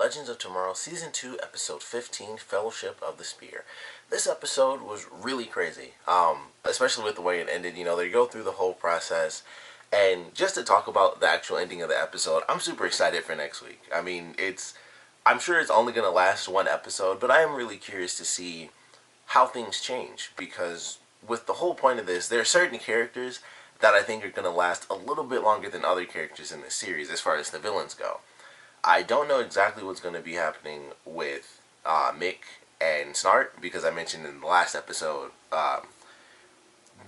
Legends of Tomorrow Season 2, Episode 15, Fellowship of the Spear. This episode was really crazy, especially with the way it ended. You know, they go through the whole process, and just to talk about the actual ending of the episode, I'm super excited for next week. I mean, I'm sure it's only going to last one episode, but I am really curious to see how things change, because with the whole point of this, there are certain characters that I think are going to last a little bit longer than other characters in the series as far as the villains go. I don't know exactly what's going to be happening with Mick and Snart, because I mentioned in the last episode,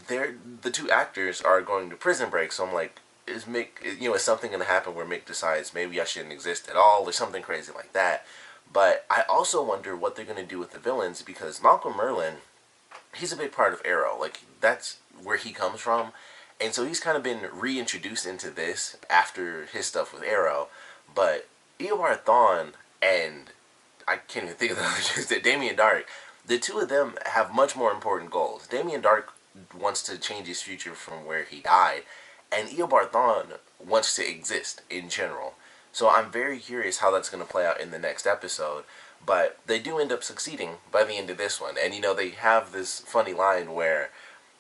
the two actors are going to prison break, so I'm like, is something going to happen where Mick decides maybe I shouldn't exist at all, or something crazy like that. But I also wonder what they're going to do with the villains, because Malcolm Merlin, he's a big part of Arrow. Like, that's where he comes from. And so he's kind of been reintroduced into this after his stuff with Arrow. But Eobard Thawne and, I can't even think of the other two, Damien Darhk, the two of them have much more important goals. Damien Darhk wants to change his future from where he died, and Eobard Thawne wants to exist in general. So I'm very curious how that's going to play out in the next episode. But they do end up succeeding by the end of this one. And, you know, they have this funny line where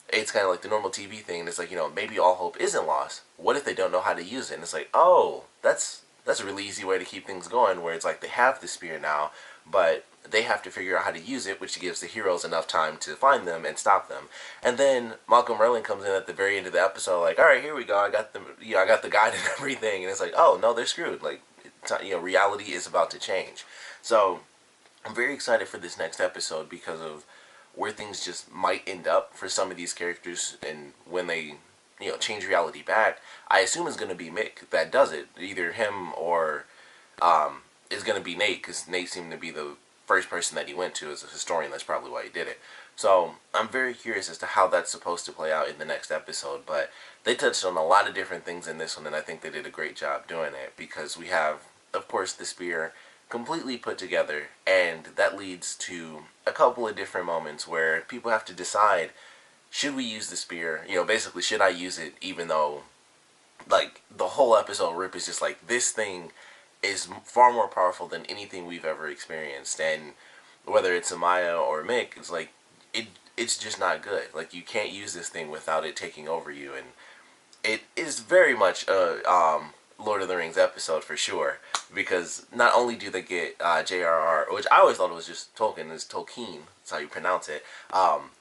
it's kind of like the normal TV thing. And it's like, you know, maybe all hope isn't lost. What if they don't know how to use it? And it's like, oh, that's a really easy way to keep things going, where it's like they have the spear now, but they have to figure out how to use it, which gives the heroes enough time to find them and stop them. And then Malcolm Merlin comes in at the very end of the episode, like, all right, here we go. I got the guide and everything. And it's like, oh no, they're screwed. Like, reality is about to change. So I'm very excited for this next episode because of where things just might end up for some of these characters, and when they change reality back. I assume it's going to be Mick that does it. Either him or is going to be Nate, because Nate seemed to be the first person that he went to as a historian. That's probably why he did it. So I'm very curious as to how that's supposed to play out in the next episode. But they touched on a lot of different things in this one, and I think they did a great job doing it, because we have, of course, the spear completely put together, and that leads to a couple of different moments where people have to decide, should we use the spear? Basically, should I use it, even though, like, the whole episode Rip is just like, this thing is far more powerful than anything we've ever experienced. And whether it's Amaya or Mick, it's like, it's just not good. Like, you can't use this thing without it taking over you. And it is very much a Lord of the Rings episode for sure, because not only do they get J.R.R., which I always thought it was just Tolkien, it's Tolkien, that's how you pronounce it.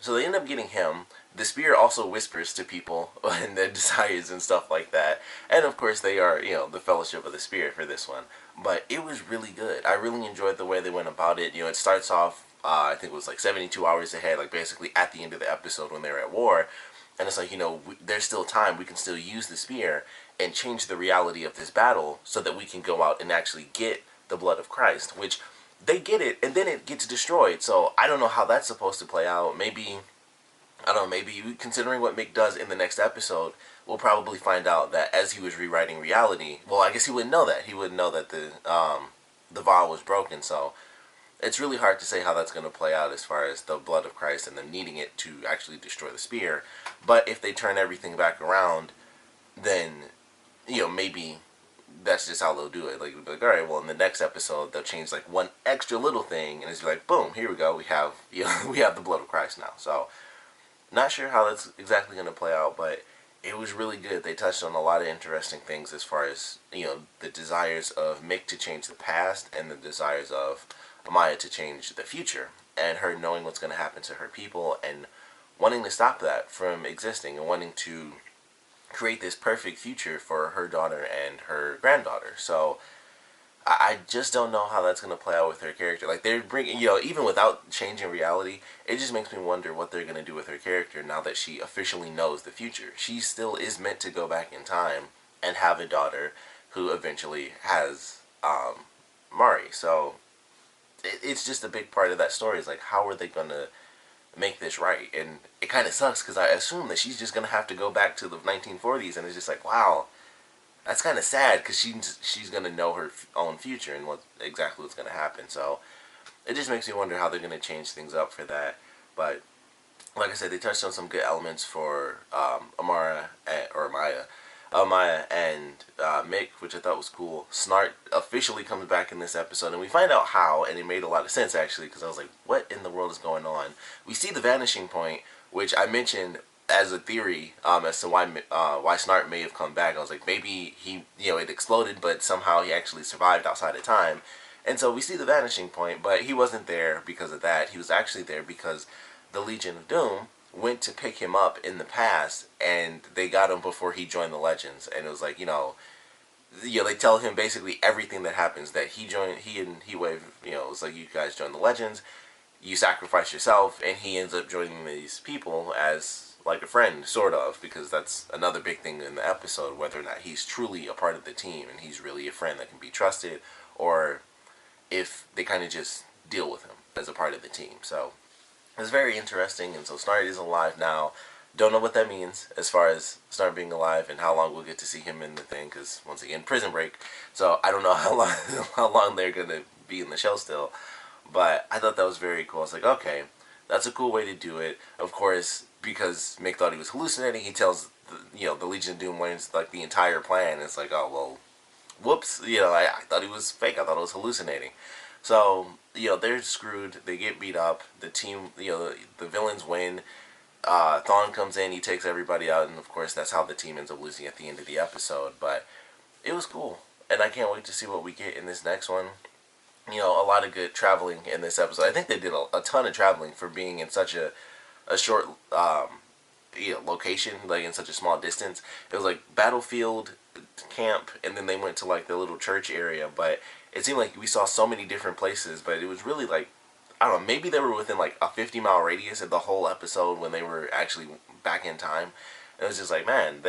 So they end up getting him. The spear also whispers to people and their desires and stuff like that. And of course they are, the Fellowship of the Spear for this one. But it was really good. I really enjoyed the way they went about it. It starts off, I think it was like 72 hours ahead, like basically at the end of the episode when they were at war. And it's like, there's still time. We can still use the spear and change the reality of this battle so that we can go out and actually get the blood of Christ, which they get it, and then it gets destroyed. So I don't know how that's supposed to play out. Maybe considering what Mick does in the next episode, we'll probably find out that as he was rewriting reality, well, I guess he wouldn't know that. He wouldn't know that the vial was broken. So it's really hard to say how that's going to play out as far as the blood of Christ and them needing it to actually destroy the spear. But if they turn everything back around, then maybe that's just how they'll do it. Like, all right, well, in the next episode, they'll change like one extra little thing, and it's like, boom, here we go. We have we have the blood of Christ now. So not sure how that's exactly going to play out, but it was really good. They touched on a lot of interesting things as far as, the desires of Mick to change the past and the desires of Amaya to change the future, and her knowing what's going to happen to her people and wanting to stop that from existing and wanting to create this perfect future for her daughter and her granddaughter. So I just don't know how that's going to play out with her character. Like, they're bringing, even without changing reality, it just makes me wonder what they're going to do with her character now that she officially knows the future. She still is meant to go back in time and have a daughter who eventually has Mari. So it's just a big part of that story. Is like, how are they going to make this right? And it kind of sucks, because I assume that she's just going to have to go back to the 1940s, and it's just like, wow, that's kind of sad, because she's going to know her own future and exactly what's going to happen. So it just makes me wonder how they're going to change things up for that. But like I said, they touched on some good elements for Amaya, Maya and Mick, which I thought was cool. Snart officially comes back in this episode, and we find out how, and it made a lot of sense actually, because I was like, what in the world is going on? We see the vanishing point, which I mentioned as a theory as to why Snart may have come back. I was like, maybe he, it exploded, but somehow he actually survived outside of time. And so we see the vanishing point, but he wasn't there because of that. He was actually there because the Legion of Doom went to pick him up in the past, and they got him before he joined the Legends. And it was like, they tell him basically everything that happens, that he and Heatwave, it was like, you guys join the Legends, you sacrifice yourself, and he ends up joining these people as like a friend, sort of, because that's another big thing in the episode, whether or not he's truly a part of the team and he's really a friend that can be trusted, or if they kind of just deal with him as a part of the team. So it's very interesting. And so Snart is alive now. Don't know what that means as far as Snart being alive and how long we'll get to see him in the thing, because once again, prison break. So I don't know how long how long they're gonna be in the show still. But I thought that was very cool. I was like, okay, that's a cool way to do it. Of course, because Mick thought he was hallucinating, he tells the Legion of Doom learns like the entire plan. It's like, oh well, whoops, I thought he was fake. I thought it was hallucinating. So, they're screwed. They get beat up. The team, the villains win. Thawne comes in. He takes everybody out. And, of course, that's how the team ends up losing at the end of the episode. But it was cool. And I can't wait to see what we get in this next one. A lot of good traveling in this episode. I think they did a ton of traveling for being in such a short location, like in such a small distance. It was like battlefield, camp, and then they went to like the little church area. But it seemed like we saw so many different places, but it was really like, I don't know, maybe they were within like a 50-mile radius of the whole episode when they were actually back in time. And it was just like, man,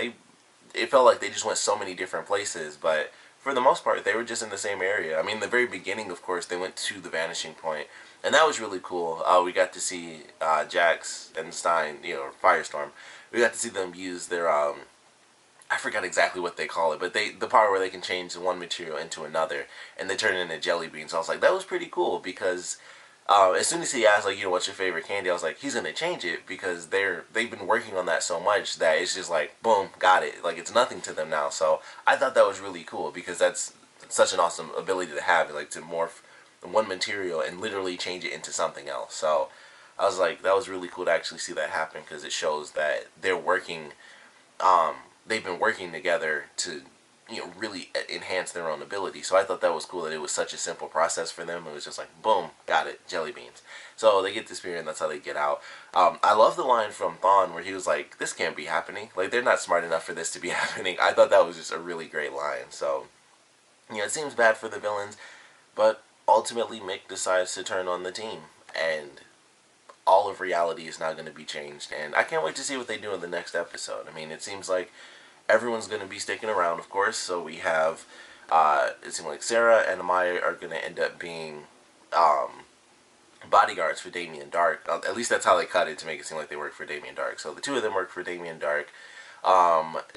it felt like they just went so many different places, but for the most part, they were just in the same area. I mean, in the very beginning, of course, they went to the vanishing point, and that was really cool. We got to see Jax and Stein, or Firestorm. We got to see them use their I forgot exactly what they call it, but the power where they can change one material into another, and they turn it into jelly beans. So I was like, that was pretty cool, because as soon as he asked, like, what's your favorite candy, I was like, he's gonna change it, because they've been working on that so much that it's just like, boom, got it. Like, it's nothing to them now. So I thought that was really cool, because that's such an awesome ability to have, like, to morph one material and literally change it into something else. So I was like, that was really cool to actually see that happen, because it shows that they're working. They've been working together to, really enhance their own ability. So I thought that was cool that it was such a simple process for them. It was just like, boom, got it, jelly beans. So they get the spear, and that's how they get out. I love the line from Thawne where he was like, this can't be happening. Like, they're not smart enough for this to be happening. I thought that was just a really great line. So, it seems bad for the villains, but ultimately Mick decides to turn on the team, and all of reality is now going to be changed. And I can't wait to see what they do in the next episode. I mean, it seems like everyone's going to be sticking around, of course. So we have, it seems like Sarah and Amaya are going to end up being bodyguards for Damien Dark. At least that's how they cut it, to make it seem like they work for Damien Dark. So the two of them work for Damien Dark.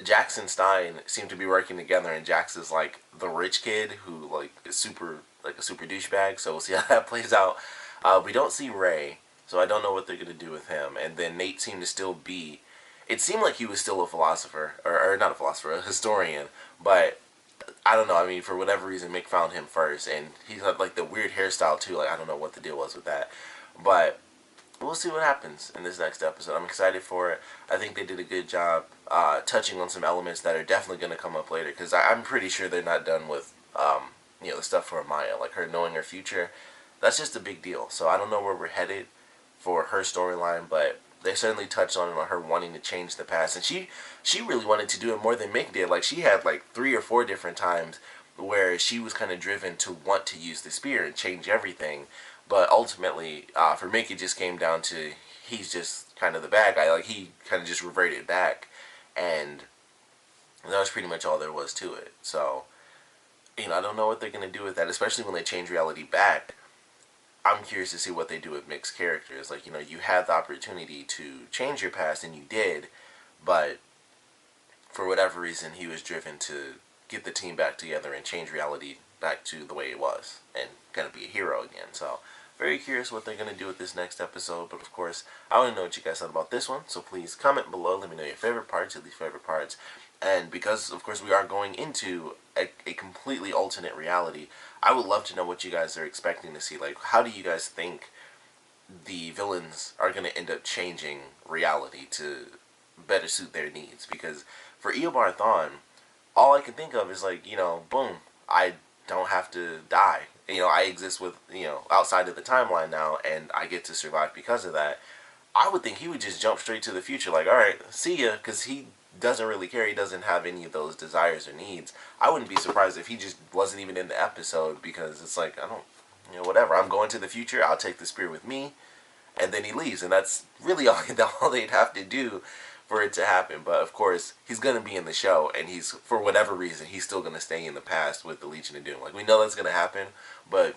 Jax and Stein seem to be working together, and Jax is like the rich kid who is a super douchebag. So we'll see how that plays out. We don't see Ray, so I don't know what they're going to do with him. And then Nate seemed to still be, it seemed like he was still a philosopher, or not a philosopher, a historian, but I don't know. I mean, for whatever reason, Mick found him first, and he had like the weird hairstyle too. Like, I don't know what the deal was with that, but we'll see what happens in this next episode. I'm excited for it. I think they did a good job touching on some elements that are definitely going to come up later, because I'm pretty sure they're not done with the stuff for Maya, like her knowing her future. That's just a big deal. So I don't know where we're headed for her storyline, but they certainly touched on her wanting to change the past, and she really wanted to do it more than Mick did. Like, she had like 3 or 4 different times where she was kind of driven to want to use the spear and change everything, but ultimately for Mick it just came down to he's just kind of the bad guy. Like, he kind of just reverted back, and that was pretty much all there was to it. So I don't know what they're gonna do with that, especially when they change reality back. I'm curious to see what they do with Mick's characters. Like, you had the opportunity to change your past, and you did, but for whatever reason, he was driven to get the team back together and change reality back to the way it was, and kind of be a hero again. So very curious what they're going to do with this next episode. But of course, I want to know what you guys thought about this one. So please comment below. Let me know your favorite parts, your least favorite parts. And because, of course, we are going into a completely alternate reality, I would love to know what you guys are expecting to see. Like, how do you guys think the villains are going to end up changing reality to better suit their needs? Because for Eobard Thawne, all I can think of is like, boom, I don't have to die. I exist with, outside of the timeline now, and I get to survive because of that. I would think he would just jump straight to the future, like, alright, see ya, because he doesn't really care. He doesn't have any of those desires or needs. I wouldn't be surprised if he just wasn't even in the episode, because it's like, I don't, whatever. I'm going to the future, I'll take the spear with me, and then he leaves, and that's really all they'd have to do for it to happen. But of course, he's going to be in the show, and he's, for whatever reason, he's still going to stay in the past with the Legion of Doom. Like, we know that's going to happen, but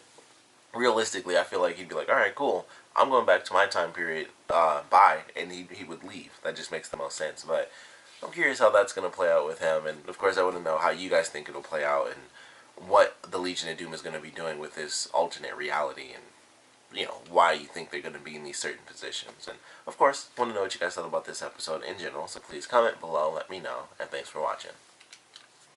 realistically, I feel like he'd be like, alright, cool, I'm going back to my time period, bye, and he would leave. That just makes the most sense. But I'm curious how that's going to play out with him, and of course I want to know how you guys think it'll play out, and what the Legion of Doom is going to be doing with this alternate reality, and why you think they're going to be in these certain positions. And of course, want to know what you guys thought about this episode in general, so please comment below, let me know, and thanks for watching.